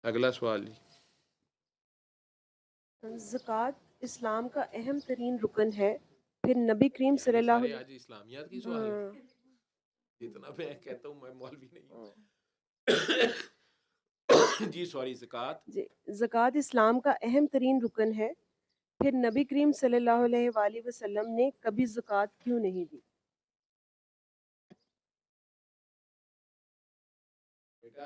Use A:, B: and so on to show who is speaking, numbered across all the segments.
A: अगला सवाल जी।
B: ज़कात इस्लाम का अहम तरीन रुकन है, फिर नबी करीम
A: क्या ये
B: सल्लल्लाहु
A: सारे
B: अलैहि
A: आज इस्लामियात की सवाल है?
B: हाँ,
A: जितना मैं कहता हूँ मैं मौलवी नहीं
B: हाँ,
A: हूँ। जी सॉरी, ज़कात।
B: जी, ज़कात इस्लाम का अहम तरीन रुकन है, फिर नबी करीम सल्लल्लाहु अलैहि वसल्लम ने कभी ज़कात क्यों नहीं दी?
A: बेटा,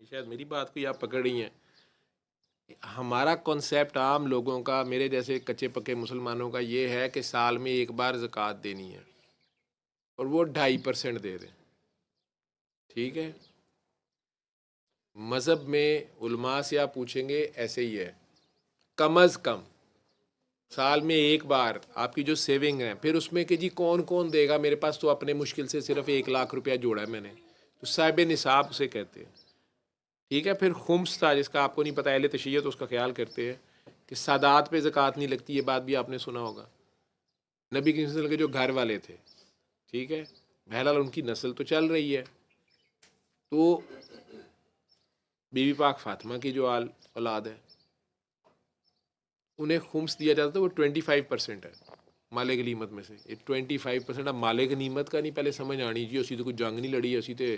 A: शायद मेरी बात को आप पकड़ रही हैं। हमारा कॉन्सेप्ट आम लोगों का, मेरे जैसे कच्चे पक्के मुसलमानों का ये है कि साल में एक बार ज़कात देनी है और वो 2.5% दे दें। ठीक है, मज़हब में उलमा से आप पूछेंगे ऐसे ही है। कम अज़ कम साल में एक बार आपकी जो सेविंग है, फिर उसमें कि जी कौन कौन देगा, मेरे पास तो अपने मुश्किल से सिर्फ 1 लाख रुपया जोड़ा है मैंने, तो साहिब निसाब उसे कहते हैं। ठीक है, फिर खुम्स था जिसका आपको नहीं पता, अहले तशय्युत उसका ख्याल करते हैं कि सादात पे ज़कात नहीं लगती, ये बात भी आपने सुना होगा। नबी के वसल्लम के जो घर वाले थे, ठीक है, बहरहाल उनकी नस्ल तो चल रही है, तो बीबी पाक फातिमा की जो औलाद है उन्हें खुम्स दिया जाता था, वो 25% है माले गनीमत में से। ये 25% अब माले गनीमत का नहीं पहले समझ आनी जी, असी तो कोई जंग नहीं लड़ी, असी तो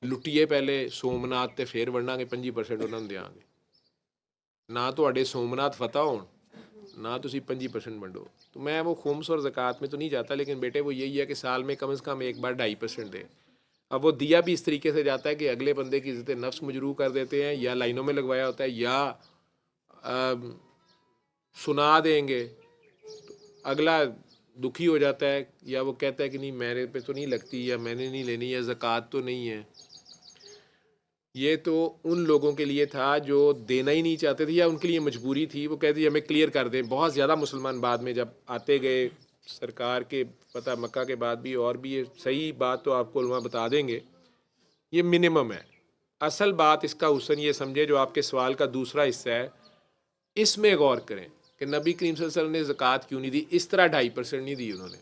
A: लुटिए पहले सोमनाथ, तो फिर वंडांगे 25% उन्होंने देंगे। ना तो सोमनाथ फतह हो, ना तो 25% वंडो। तो मैं वो खुम्स और ज़कात में तो नहीं जाता, लेकिन बेटे वो यही है कि साल में कम से कम एक बार 2.5% दे। अब वो दिया भी इस तरीके से जाता है कि अगले बंदे की इज्जत नफ्स मजरू कर देते हैं, या लाइनों में लगवाया होता है, या सुना देंगे, अगला दुखी हो जाता है, या वो कहता है कि नहीं मेरे पे तो नहीं लगती, या मैंने नहीं लेनी, या ज़कात तो नहीं है। ये तो उन लोगों के लिए था जो देना ही नहीं चाहते थे, या उनके लिए मजबूरी थी, वो कहती हमें क्लियर कर दें। बहुत ज़्यादा मुसलमान बाद में जब आते गए सरकार के पता मक्का के बाद भी, और भी ये सही बात तो आपको उलमा बता देंगे, ये मिनिमम है। असल बात इसका हुसन ये समझे, जो आपके सवाल का दूसरा हिस्सा है, इसमें गौर करें कि नबी करीम सल्लल्लाहु अलैहि वसल्लम ने ज़कात क्यों नहीं दी। इस तरह 2.5% नहीं दी उन्होंने,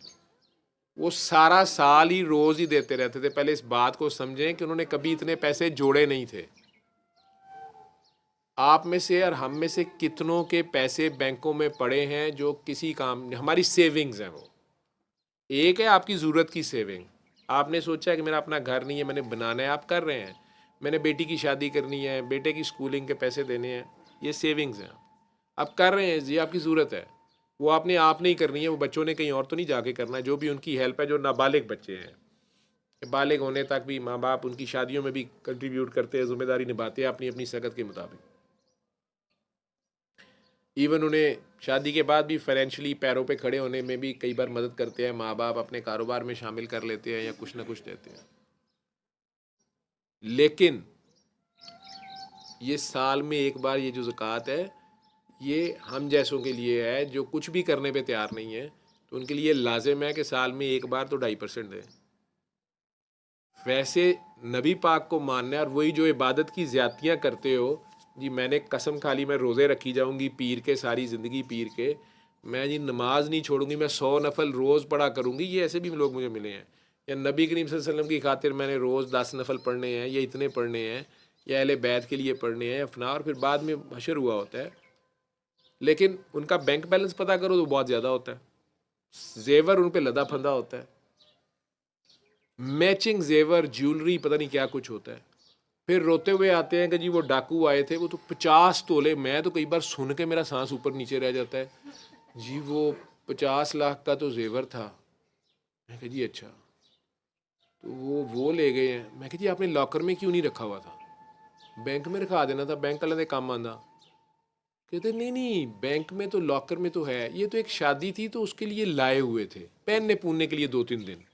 A: वो सारा साल ही रोज़ ही देते रहते थे। पहले इस बात को समझें कि उन्होंने कभी इतने पैसे जोड़े नहीं थे। आप में से और हम में से कितनों के पैसे बैंकों में पड़े हैं जो किसी काम, हमारी सेविंग्स हैं वो। एक है आपकी ज़रूरत की सेविंग, आपने सोचा है कि मेरा अपना घर नहीं है, मैंने बनाना है, आप कर रहे हैं। मैंने बेटी की शादी करनी है, बेटे की स्कूलिंग के पैसे देने हैं, ये सेविंग्स हैं, आप कर रहे हैं, ये आपकी ज़रूरत है। वो आपने आप नहीं करनी है, वो बच्चों ने कहीं और तो नहीं जाके करना है, जो भी उनकी हेल्प है, जो नाबालिग बच्चे हैं, बालिग होने तक भी माँ बाप उनकी शादियों में भी कंट्रीब्यूट करते हैं, ज़िम्मेदारी निभाते हैं अपनी अपनी सकत के मुताबिक। इवन उन्हें शादी के बाद भी फाइनेंशियली पैरों पे खड़े होने में भी कई बार मदद करते हैं माँ बाप, अपने कारोबार में शामिल कर लेते हैं या कुछ ना कुछ देते हैं। लेकिन ये साल में एक बार ये जो ज़कात है, ये हम जैसों के लिए है जो कुछ भी करने पे तैयार नहीं है, तो उनके लिए लाजिम है कि साल में एक बार तो 2.5% दें। वैसे नबी पाक को मानना है, और वही जो इबादत की ज़्यादतियाँ करते हो जी, मैंने कसम खा ली मैं रोज़े रखी जाऊँगी पीर के, सारी ज़िंदगी पीर के, मैं जी नमाज नहीं छोड़ूंगी, मैं 100 नफल रोज़ पढ़ा करूँगी, ये ऐसे भी लोग मुझे मिले हैं। या नबी करीम सल्लल्लाहु अलैहि वसल्लम की खातिर मैंने रोज़ 10 नफल पढ़ने हैं, या इतने पढ़ने हैं, या अहले बैत के लिए पढ़ने हैं अपना, और फिर बाद में हशर हुआ होता है। लेकिन उनका बैंक बैलेंस पता करो तो बहुत ज़्यादा होता है, जेवर उन पर लदा फंदा होता है, मैचिंग जेवर ज्वेलरी पता नहीं क्या कुछ होता है। फिर रोते हुए आते हैं कि जी वो डाकू आए थे, वो तो 50 तोले, मैं तो कई बार सुन के मेरा सांस ऊपर नीचे रह जाता है जी, वो 50 लाख का तो जेवर था। मैं कहा जी अच्छा, तो वो ले गए हैं। मैं कहा जी आपने लॉकर में क्यों नहीं रखा हुआ था, बैंक में रखा देना था, बैंक वाले ने काम आंदा। कहते नहीं नहीं, बैंक में तो लॉकर में तो है, ये तो एक शादी थी तो उसके लिए लाए हुए थे पहनने पूनने के लिए 2-3 दिन।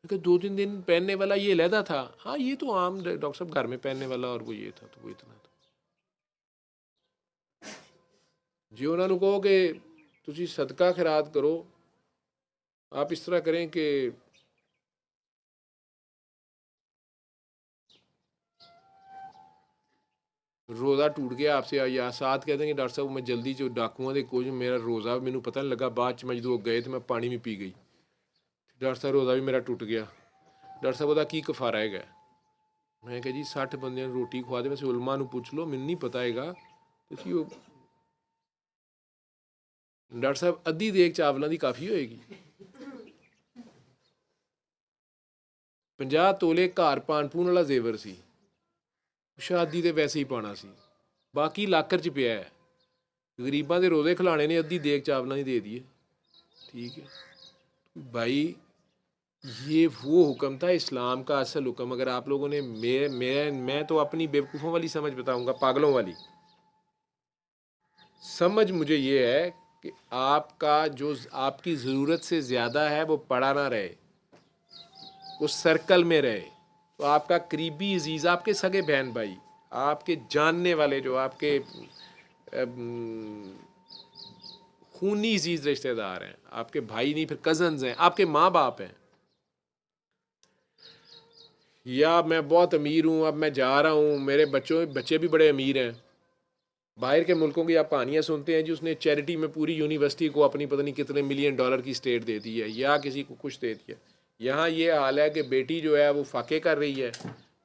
A: क्योंकि 2-3 दिन पहनने वाला ये लहदा था, हाँ ये तो आम डॉक्टर साहब घर में पहनने वाला, और वो ये था तो वो इतना था। जे उन्होंने कहो कि तुसी सदका खैरात करो, आप इस तरह करें कि रोज़ा टूट गया आपसे, या साथ कह देंगे डॉक्टर साहब मैं जल्दी जो डाकुआं दे कोच मेरा रोज़ा मैनू पता नहीं लगा, बाद च मैं जो गए तो मैं पानी भी पी गई, डॉक्टर साहब रोज़ा भी मेरा टूट गया, डॉक्टर साहब ਉਹਦਾ ਕੀ कफारा है? मैं कहा जी 60 बंदे रोटी खुआ दे, वैसे उलमा नूं पुछ लो, मैनूं नहीं पता हैगा। क्योंकि वो डॉक्टर साहब अद्धी देग चावलों की काफ़ी होएगी। 50 ਤੋਲੇ ਘਰ ਪਾਣ ਪੂਣ ਵਾਲਾ ਜ਼ੇਵਰ ਸੀ, ਸ਼ਾਦੀ ਤੇ ਵੈਸੇ ਹੀ ਪਾਣਾ ਸੀ, ਬਾਕੀ ਲਾਕਰ 'ਚ ਪਿਆ ਹੈ। गरीबां ਦੇ रोज़े खिलाने ने, अद्धी देग चावलों की दे दिए। ठीक है भाई, ये वो हुक्म था इस्लाम का असल हुक्म। अगर आप लोगों ने मैं तो अपनी बेवकूफ़ों वाली समझ बताऊंगा, पागलों वाली समझ मुझे ये है कि आपका जो आपकी ज़रूरत से ज़्यादा है वो पड़ा ना रहे, उस सर्कल में रहे। तो आपका करीबी अजीज़, आपके सगे बहन भाई, आपके जानने वाले, जो आपके खूनी अजीज़ रिश्तेदार हैं, आपके भाई नहीं फिर कज़न्स हैं, आपके माँ बाप हैं, या मैं बहुत अमीर हूँ, अब मैं जा रहा हूँ, मेरे बच्चे भी बड़े अमीर हैं। बाहर के मुल्कों की आप कहानियाँ सुनते हैं जी, उसने चैरिटी में पूरी यूनिवर्सिटी को अपनी पता नहीं कितने मिलियन डॉलर की स्टेट दे दी है, या किसी को कुछ दे दिया। यहाँ ये हाल है कि बेटी जो है वो फाके कर रही है,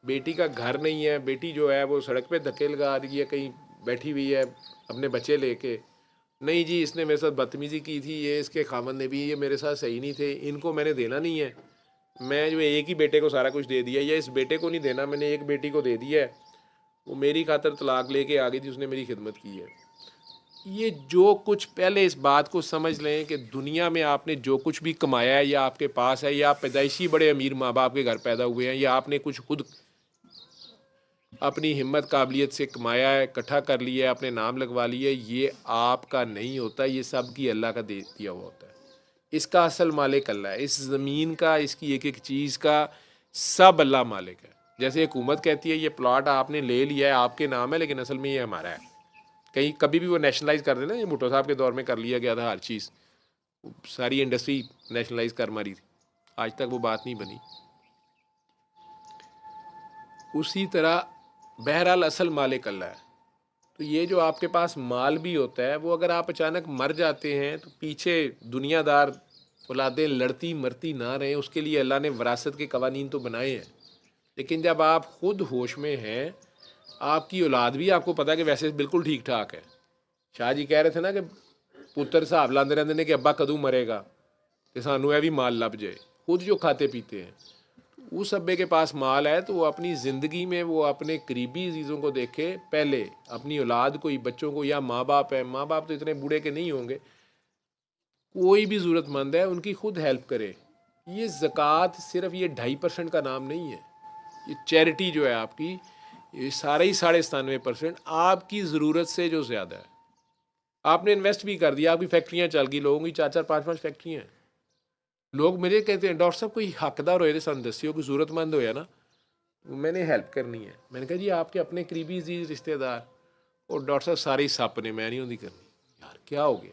A: बेटी का घर नहीं है, बेटी जो है वो सड़क पे धक्के लगा रही है, कहीं बैठी हुई है अपने बच्चे लेके। नहीं जी, इसने मेरे साथ बदतमीज़ी की थी, ये इसके खामन ने भी, ये मेरे साथ सही नहीं थे, इनको मैंने देना नहीं है। मैं जो एक ही बेटे को सारा कुछ दे दिया, या इस बेटे को नहीं देना, मैंने एक बेटी को दे दिया है, वो मेरी खातर तलाक लेके आ गई थी, उसने मेरी खिदमत की है। ये जो कुछ, पहले इस बात को समझ लें कि दुनिया में आपने जो कुछ भी कमाया है, या आपके पास है, या आप पैदाइशी बड़े अमीर माँ बाप के घर पैदा हुए हैं, या आपने कुछ खुद अपनी हिम्मत काबिलियत से कमाया है, इकट्ठा कर लिया है, अपने नाम लगवा लिया है, ये आपका नहीं होता, ये सब की अल्लाह का दे दिया हुआ होता है। इसका असल मालिक अल्लाह है, इस ज़मीन का, इसकी एक एक चीज़ का सब अल्लाह मालिक है। जैसे हुकूमत कहती है ये प्लॉट आपने ले लिया है, आपके नाम है, लेकिन असल में ये हमारा है। कहीं कभी भी वो नेशनलाइज कर देना, ये भुट्टो साहब के दौर में कर लिया गया था हर चीज़, सारी इंडस्ट्री नेशनलाइज कर मारी थी, आज तक वो बात नहीं बनी। उसी तरह बहरहाल असल मालिक अल्लाह है। तो ये जो आपके पास माल भी होता है, वो अगर आप अचानक मर जाते हैं तो पीछे दुनियादार औलादें लड़ती मरती ना रहें, उसके लिए अल्लाह ने विरासत के कवानीन तो बनाए हैं। लेकिन जब आप खुद होश में हैं, आपकी औलाद भी, आपको पता है कि वैसे बिल्कुल ठीक ठाक है। शाह जी कह रहे थे ना कि पुत्र हिसाब लाते रहते हैं कि अब्बा कदू मरेगा, कि सानू यह भी माल लभ जाए। खुद जो खाते पीते हैं, उस अब्बे के पास माल है, तो वो अपनी ज़िंदगी में वो अपने करीबी अजीज़ों को देखे, पहले अपनी औलाद को ही, बच्चों को, या माँ बाप है, माँ बाप तो इतने बूढ़े के नहीं होंगे, कोई भी ज़रूरतमंद है उनकी खुद हेल्प करे। ये ज़कात सिर्फ ये 2.5% का नाम नहीं है, ये चैरिटी जो है आपकी, ये सारे ही 97.5% आपकी ज़रूरत से जो ज़्यादा है। आपने इन्वेस्ट भी कर दिया, आपकी फैक्ट्रियाँ चल गई, लोगों की 4-4 5-5 फैक्ट्रियाँ हैं। लोग मुझे कहते हैं डॉक्टर साहब कोई हकदार होए तो सन दस्सियो, कोई ज़रूरतमंद होया ना, मैंने हेल्प करनी है। मैंने कहा जी आपके अपने करीबी अजीज़ रिश्तेदार, और डॉक्टर साहब सारे सप ने, मैं नहीं होती करनी। यार क्या हो गया?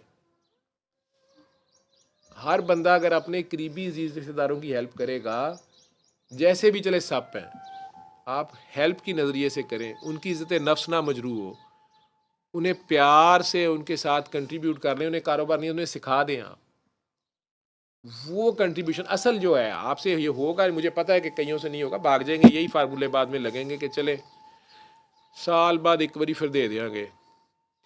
A: हर बंदा अगर अपने करीबी अजीज़ रिश्तेदारों की हेल्प करेगा, जैसे भी चले सप हैं, आप हेल्प की नज़रिए से करें, उनकी इज़्ज़त नफ्स ना मजरू हो, उन्हें प्यार से उनके साथ कंट्रीब्यूट कर लें, उन्हें कारोबार नहीं, उन्हें सिखा दें आप। वो कंट्रीब्यूशन असल जो है आपसे ये होगा, मुझे पता है कि कईयों से नहीं होगा, भाग जाएंगे, यही फार्मूले बाद में लगेंगे कि चले साल बाद एक बारी फिर दे देंगे,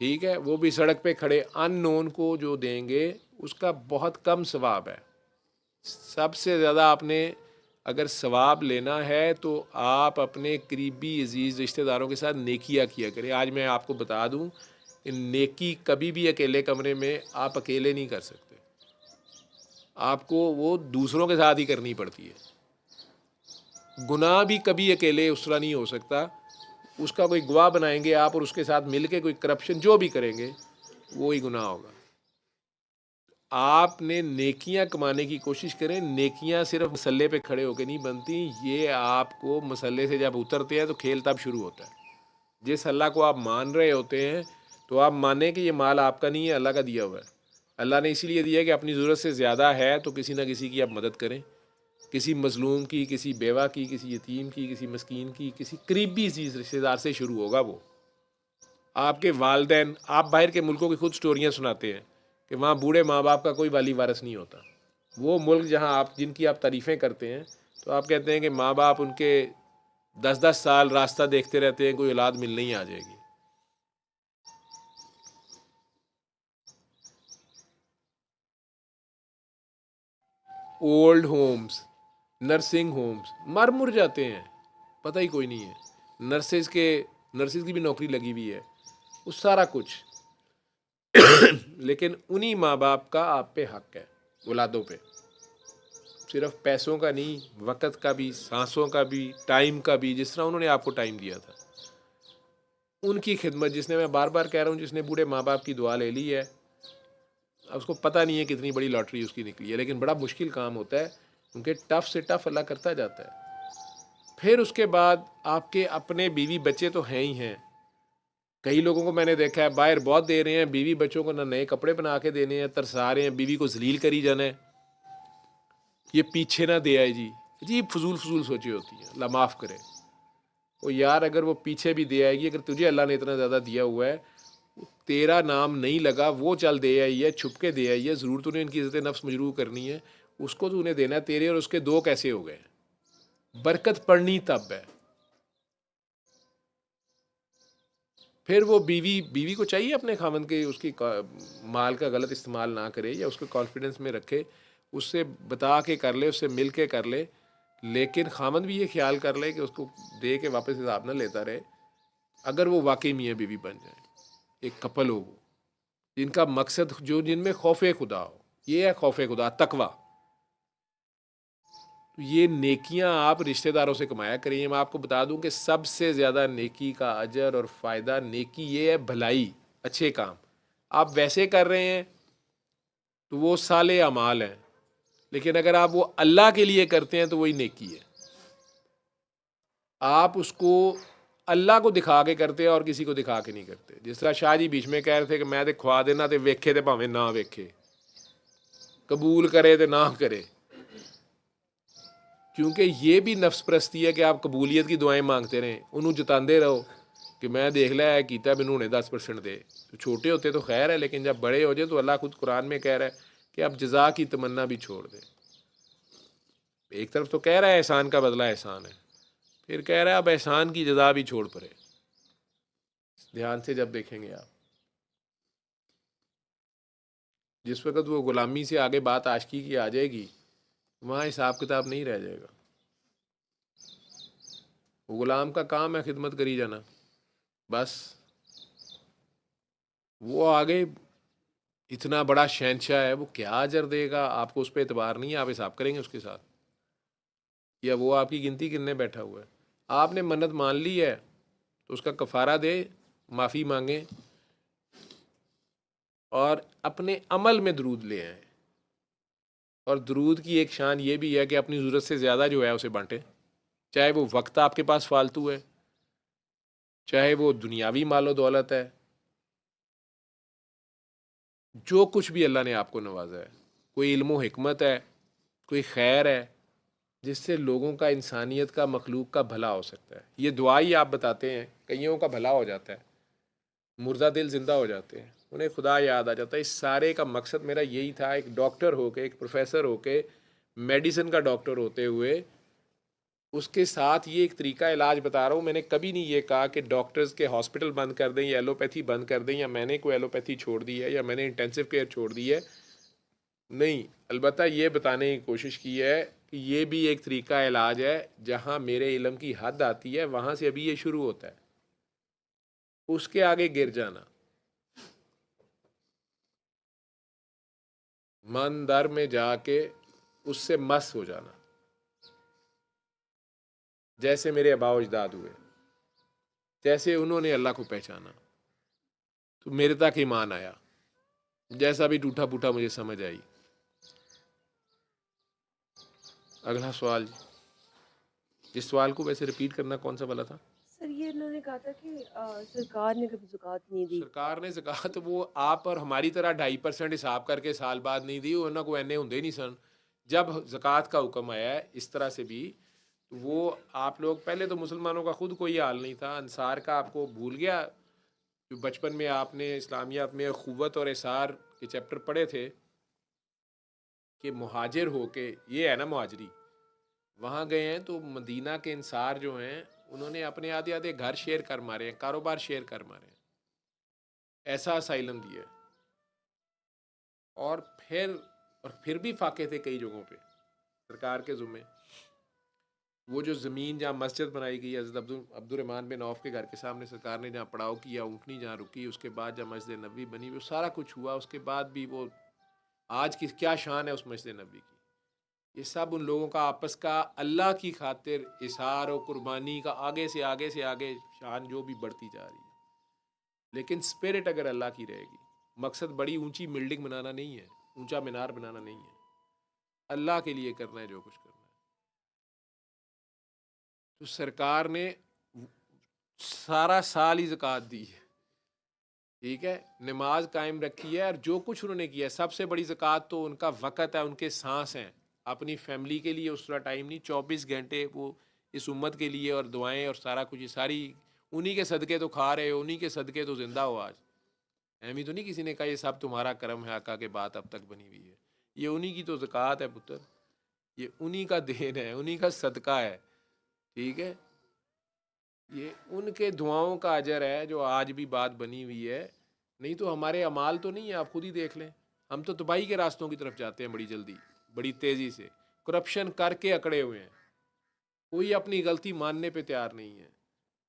A: ठीक है, वो भी सड़क पे खड़े अननोन को जो देंगे उसका बहुत कम सवाब है। सबसे ज़्यादा आपने अगर सवाब लेना है तो आप अपने करीबी अजीज़ रिश्तेदारों के साथ नेकियां किया करें। आज मैं आपको बता दूं कि नेकी कभी भी अकेले कमरे में आप अकेले नहीं कर सकते, आपको वो दूसरों के साथ ही करनी पड़ती है। गुनाह भी कभी अकेले उस तरह नहीं हो सकता, उसका कोई गवाह बनाएंगे आप और उसके साथ मिलके कोई करप्शन जो भी करेंगे वो ही गुनाह होगा। आपने नेकियां कमाने की कोशिश करें। नेकियां सिर्फ मसल्ले पे खड़े होकर नहीं बनती, ये आपको मसल्ले से जब उतरते हैं तो खेल तब शुरू होता है। जिस अल्लाह को आप मान रहे होते हैं तो आप माने कि ये माल आपका नहीं है, अल्लाह का दिया हुआ है। अल्लाह ने इसीलिए दिया है कि अपनी ज़रूरत से ज़्यादा है तो किसी ना किसी की आप मदद करें, किसी मज़लूम की, किसी बेवा की, किसी यतीम की, किसी मस्कीन की, किसी करीबी चीज़ रिश्तेदार से शुरू होगा। वो आपके वालदैन, आप बाहर के मुल्कों की खुद स्टोरियाँ सुनाते हैं कि वहाँ बूढ़े माँ बाप का कोई वाली वारस नहीं होता। वो मुल्क जहाँ आप जिनकी आप तारीफ़ें करते हैं तो आप कहते हैं कि माँ बाप उनके 10-10 साल रास्ता देखते रहते हैं, कोई औलाद मिलने ही आ जाएगी। ओल्ड होम्स, नर्सिंग होम्स मर मुर जाते हैं, पता ही कोई नहीं है। नर्सिस की भी नौकरी लगी हुई है, वो सारा कुछ। लेकिन उन्हीं माँ बाप का आप पे हक है, औलादों पे। सिर्फ पैसों का नहीं, वक़्त का भी, सांसों का भी, टाइम का भी। जिस तरह उन्होंने आपको टाइम दिया था, उनकी खिदमत, जिसने, मैं बार बार कह रहा हूँ, जिसने बूढ़े माँ बाप की दुआ ले ली है, उसको पता नहीं है कितनी बड़ी लॉटरी उसकी निकली है। लेकिन बड़ा मुश्किल काम होता है, उनके टफ से टफ अल्लाह करता जाता है। फिर उसके बाद आपके अपने बीवी बच्चे तो हैं ही हैं। कई लोगों को मैंने देखा है, बाहर बहुत दे रहे हैं, बीवी बच्चों को ना नए कपड़े बना के देने हैं, तरसा रहे हैं, बीवी को जलील करी जाना है, ये पीछे ना दे आए जी। जी फजूल फजूल सोची होती है, अल्लाह माफ़ करे। वो यार, अगर वो पीछे भी दे आएगी, अगर तुझे अल्लाह ने इतना ज़्यादा दिया हुआ है, तेरा नाम नहीं लगा, वो चल दे आई है, छुप के दे आई है, ज़रूर तूने इनकी इज़्ज़त नफ्स मजरू करनी है, उसको तूने देना है। तेरे और उसके दो कैसे हो गए? बरकत पड़नी तब है। फिर वो बीवी को चाहिए अपने खामन के उसकी माल का गलत इस्तेमाल ना करे, या उसको कॉन्फिडेंस में रखे, उससे बता के कर ले, उससे मिल के कर ले। लेकिन खामन भी ये ख्याल कर ले कि उसको दे के वापस हिसाब ना लेता रहे। अगर वो वाकई मियाँ बीवी बन जाए, एक कपल हो वो, जिनका मकसद, जो जिनमें खौफ खुदा हो, ये है खौफ खुदा, तकवा। तो ये नेकियां आप रिश्तेदारों से कमाया करिए। मैं आपको बता दूं कि सबसे ज़्यादा नेकी का अजर और फ़ायदा, नेकी ये है भलाई, अच्छे काम। आप वैसे कर रहे हैं तो वो साले अमाल हैं, लेकिन अगर आप वो अल्लाह के लिए करते हैं तो वही नेकी है। आप उसको अल्लाह को दिखा के करते हैं और किसी को दिखा के नहीं करते। जिस तरह शाह जी बीच में कह रहे थे कि मैं तो खुआ देना, तो वेखे तो भावें ना वेखे, कबूल करे तो ना करे, क्योंकि ये भी नफ्स परस्ती है कि आप कबूलियत की दुआएं मांगते रहें, उन्होंने जताते रहो कि मैं देख लिया है किया, मैनू हुणे 10% दे। तो छोटे होते तो खैर है, लेकिन जब बड़े हो जाए तो अल्लाह खुद कुरान में कह रहा है कि आप जजा की तमन्ना भी छोड़ दें। एक तरफ तो कह रहा है एहसान का बदला एहसान है, फिर कह रहा है अब एहसान की जजा भी छोड़ पड़े। ध्यान से जब देखेंगे आप, जिस वक्त वो गुलामी से आगे बात आशिकी की आ जाएगी, वहाँ हिसाब किताब नहीं रह जाएगा। वो गुलाम का काम है खिदमत करी जाना, बस। वो आगे इतना बड़ा शहनशाह है, वो क्या अजर देगा आपको, उस पर एतबार नहीं है। आप हिसाब करेंगे उसके साथ, या वो आपकी गिनती गिनने बैठा हुआ है? आपने मन्नत मान ली है तो उसका कफारा दे, माफ़ी मांगे, और अपने अमल में दरूद ले आए। और दरूद की एक शान ये भी है कि अपनी ज़रूरत से ज़्यादा जो है उसे बांटें। चाहे वो वक्त आपके पास फालतू है, चाहे वो दुनियावी मालो दौलत है, जो कुछ भी अल्लाह ने आपको नवाजा है, कोई इल्म हिकमत है, कोई खैर है, जिससे लोगों का, इंसानियत का, मखलूक का भला हो सकता है। ये दुआ ही आप बताते हैं, कईयों का भला हो जाता है, मुर्दा दिल जिंदा हो जाते हैं, उन्हें खुदा याद आ जाता है। इस सारे का मकसद मेरा यही था, एक डॉक्टर होके, एक प्रोफेसर होके, मेडिसिन का डॉक्टर होते हुए, उसके साथ ये एक तरीका इलाज बता रहा हूँ। मैंने कभी नहीं ये कहा कि डॉक्टर्स के हॉस्पिटल बंद कर दें, या एलोपैथी बंद कर दें, या मैंने कोई एलोपैथी छोड़ दी है, या मैंने इंटेंसिव केयर छोड़ दी है। नहीं, अलबत्ता ये बताने की कोशिश की है कि ये भी एक तरीका इलाज है। जहाँ मेरे इल्म की हद आती है, वहाँ से अभी ये शुरू होता है, उसके आगे गिर जाना, मन दर में जाके उससे मस हो जाना, जैसे मेरे आबा अजदाद हुए, जैसे उन्होंने अल्लाह को पहचाना तो मेरे तक ईमान आया, जैसा भी टूटा फूटा मुझे समझ आई। अगला सवाल जी। इस सवाल को वैसे रिपीट करना कौन सा वाला था?
B: सर ये उन्होंने कहा था कि सरकार ने कभी ज़कात नहीं दी।
A: सरकार ने ज़कात, वो आप और हमारी तरह 2.5% हिसाब करके साल बाद नहीं दी, वरना कोई एने होंगे ही नहीं सन। जब ज़कात का हुक्म आया है इस तरह से भी, तो वो आप लोग, पहले तो मुसलमानों का खुद कोई हाल नहीं था, अंसार का आपको भूल गया। जो बचपन में आपने इस्लामियात में ख़ुव्वत और इसार के चैप्टर पढ़े थे, कि मुहाजिर होके, ये है ना मुहाजरी, वहाँ गए हैं तो मदीना के इंसार जो हैं उन्होंने अपने आधे आधे घर शेयर कर मारे हैं, कारोबार शेयर कर मारे हैं, ऐसा असाइलम दिया है। और फिर भी फाके थे कई जगहों पे सरकार के ज़ुम्मे। वो जो ज़मीन जहाँ मस्जिद बनाई गई हज़रत अब्दुर्रहमान बिन औफ के घर के सामने सरकार ने जहाँ पड़ाव किया, ऊँटनी जहाँ रुकी, उसके बाद जहाँ मस्जिद नबी बनी, वो सारा कुछ हुआ, उसके बाद भी वो आज की क्या शान है उस मस्जिद नबी की। ये सब उन लोगों का आपस का अल्लाह की खातिर इशार और कुर्बानी का आगे से आगे शान जो भी बढ़ती जा रही है। लेकिन स्पिरिट अगर अल्लाह की रहेगी, मकसद बड़ी ऊंची बिल्डिंग बनाना नहीं है, ऊंचा मीनार बनाना नहीं है, अल्लाह के लिए करना है जो कुछ करना है। तो सरकार ने सारा साल ही ज़कात दी है, ठीक है, नमाज कायम रखी है, और जो कुछ उन्होंने किया, सबसे बड़ी ज़कात तो उनका वक़्त है, उनके सांस हैं। अपनी फैमिली के लिए उस तरह टाइम नहीं, 24 घंटे वो इस उम्मत के लिए, और दुआएं और सारा कुछ, ये सारी उन्हीं के सदक़े तो खा रहे हो, उन्हीं के सदक़े तो ज़िंदा हो आज। एमी तो नहीं किसी ने कहा ये सब तुम्हारा करम है, आका के बात अब तक बनी हुई है, ये उन्हीं की तो ज़कात है पुत्र, ये उन्हीं का देन है, उन्हीं का सदका है, ठीक है, ये उनके दुआओं का अजर है जो आज भी बात बनी हुई है। नहीं तो हमारे अमाल तो नहीं है, आप खुद ही देख लें, हम तो तबाही के रास्तों की तरफ जाते हैं बड़ी जल्दी, बड़ी तेज़ी से, करप्शन करके अकड़े हुए हैं, कोई अपनी गलती मानने पे तैयार नहीं है,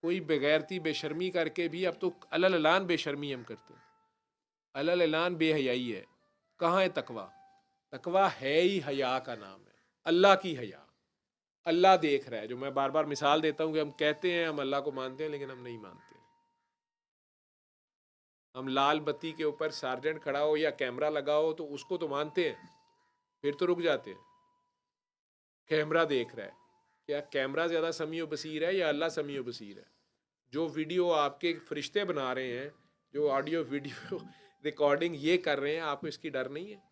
A: कोई बेगैरती बेशर्मी करके भी, अब तो अलल ऐलान बेशर्मी हम करते हैं, अलल ऐलान बेहयाई है। कहाँ है तकवा? तकवा है ही हया का नाम है, अल्लाह की हया। अल्लाह देख रहा है, जो मैं बार बार मिसाल देता हूँ कि हम कहते हैं हम अल्लाह को मानते हैं, लेकिन हम नहीं मानते। हम लाल बत्ती के ऊपर सार्जेंट खड़ा हो या कैमरा लगा हो तो उसको तो मानते हैं, फिर तो रुक जाते हैं। कैमरा देख रहा है, क्या कैमरा ज़्यादा समीओ बसीर है या अल्लाह समीओ बसीर है? जो वीडियो आपके फरिश्ते बना रहे हैं, जो ऑडियो वीडियो रिकॉर्डिंग ये कर रहे हैं, आपको इसकी डर नहीं है?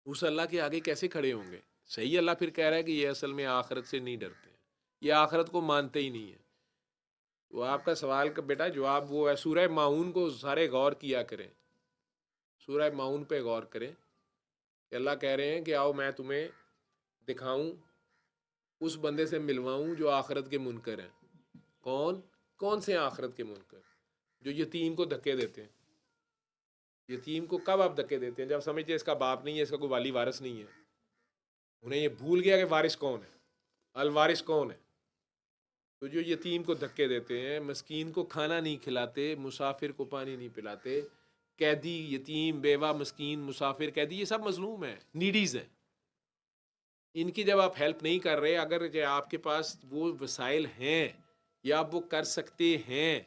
A: उस अल्लाह के आगे कैसे खड़े होंगे? सही अल्लाह फिर कह रहा है कि ये असल में आखिरत से नहीं डरते हैं, ये आखिरत को मानते ही नहीं है। तो आपका सवाल का बेटा जवाब वो है, सूरह माऊन को सारे गौर किया करें, सूरह माऊन पे गौर करें कि अल्लाह कह रहे हैं कि आओ मैं तुम्हें दिखाऊं, उस बंदे से मिलवाऊं जो आखिरत के मुनकर हैं। कौन कौन से आखिरत के मुनकर? जो यतीम को धक्के देते हैं। यतीम को कब आप धक्के देते हैं? जब समझते इसका बाप नहीं है, इसका कोई वाली वारिस नहीं है, उन्हें ये भूल गया कि वारिस कौन है, अल वारिस कौन है। तो जो यतीम को धक्के देते हैं, मस्कीन को खाना नहीं खिलाते, मुसाफिर को पानी नहीं पिलाते, कैदी, यतीम, बेवा, मस्कीन, मुसाफिर, कैदी, ये सब मजलूम है, नीडीज़ हैं। इनकी जब आप हेल्प नहीं कर रहे, अगर जो आपके पास वो वसाइल हैं या आप वो कर सकते हैं,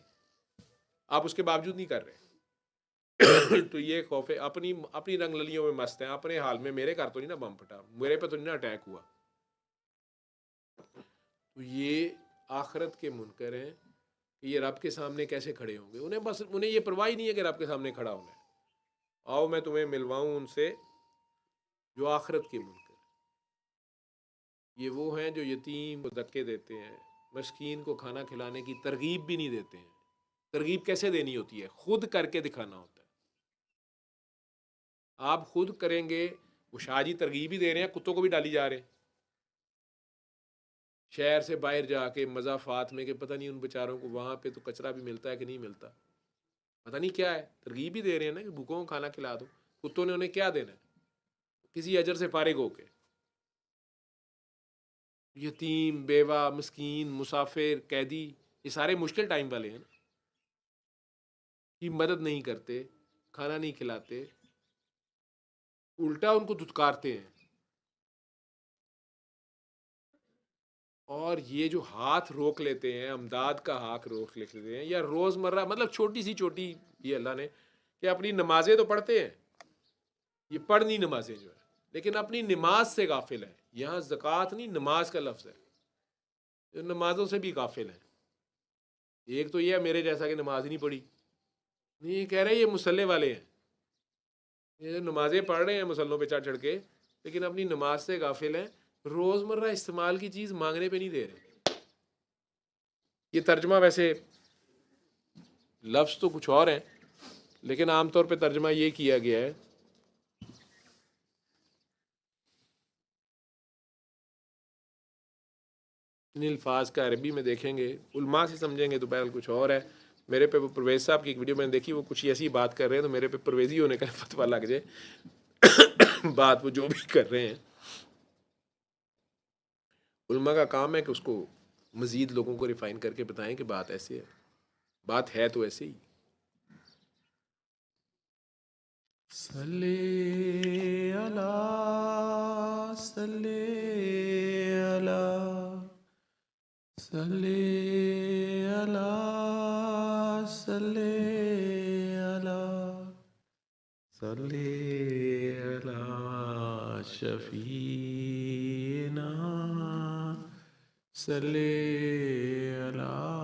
A: आप उसके बावजूद नहीं कर रहे तो ये खौफ है। अपनी अपनी रंगललियों में मस्त हैं, अपने हाल में। मेरे घर तो नहीं ना बम फटा, मेरे पे तो नहीं ना अटैक हुआ। तो ये आखिरत के मुनकर हैं कि ये रब के सामने कैसे खड़े होंगे। उन्हें ये परवाह ही नहीं है कि रब के सामने खड़ा होना है। आओ मैं तुम्हें मिलवाऊं उनसे जो आखिरत के मुनकर। ये वो हैं जो यतीम को धक्के देते हैं, मस्कीन को खाना खिलाने की तरगीब भी नहीं देते हैं। तरगीब कैसे देनी होती है? खुद करके दिखाना होता है। आप खुद करेंगे। वो शाहजी तरगीब ही दे रहे हैं, कुत्तों को भी डाली जा रहे हैं शहर से बाहर जाके मज़ाफात में, कि पता नहीं उन बेचारों को वहाँ पे तो कचरा भी मिलता है कि नहीं मिलता, पता नहीं क्या है। तरगीब ही दे रहे हैं ना कि भूखों को खाना खिला दो। कुत्तों ने उन्हें क्या देना है? किसी अजर से फारिग होके। यतीम, बेवा, मस्कीन, मुसाफिर, कैदी, ये सारे मुश्किल टाइम वाले हैं ना, कि मदद नहीं करते, खाना नहीं खिलाते, उल्टा उनको धुतकारते हैं। और ये जो हाथ रोक लेते हैं, अमदाद का हाथ रोक लेते हैं, या रोज़मर्रा, मतलब छोटी सी छोटी, ये अल्लाह ने, कि अपनी नमाजें तो पढ़ते हैं, ये पढ़नी नमाजें जो है, लेकिन अपनी नमाज से गाफिल है। यहाँ ज़कात नहीं, नमाज का लफ्ज़ है, जो नमाजों से भी गाफिल है। एक तो ये है मेरे जैसा कि नमाज ही नहीं पढ़ी, नहीं, ये कह रहे हैं ये मुसल्ले वाले हैं, ये जो नमाजें पढ़ रहे हैं मुसल्लों पे चढ़ चढ़ के, लेकिन अपनी नमाज से गाफिल हैं, रोज़मर्रा इस्तेमाल की चीज़ मांगने पे नहीं दे रहे। ये तर्जमा वैसे लफ्ज़ तो कुछ और है, लेकिन आमतौर पे तर्जमा ये किया गया है इन अल्फाज का अरबी में देखेंगे, उलमा से समझेंगे तो बहरहाल कुछ और है। मेरे पे वो परवेज़ साहब की एक वीडियो मैंने देखी, वो कुछ ऐसी बात कर रहे हैं तो मेरे पे परवेज़ी होने का फतवा लग जाए बात वो जो भी कर रहे हैं। उलमा का काम है कि उसको मज़ीद लोगों को रिफ़ाइन करके बताएं कि बात ऐसे है, बात है तो ऐसे ही। सल्ले अला सल्ले अला सल्ले अला सल्ले अला सल्ले अला शफीना सल्ले अला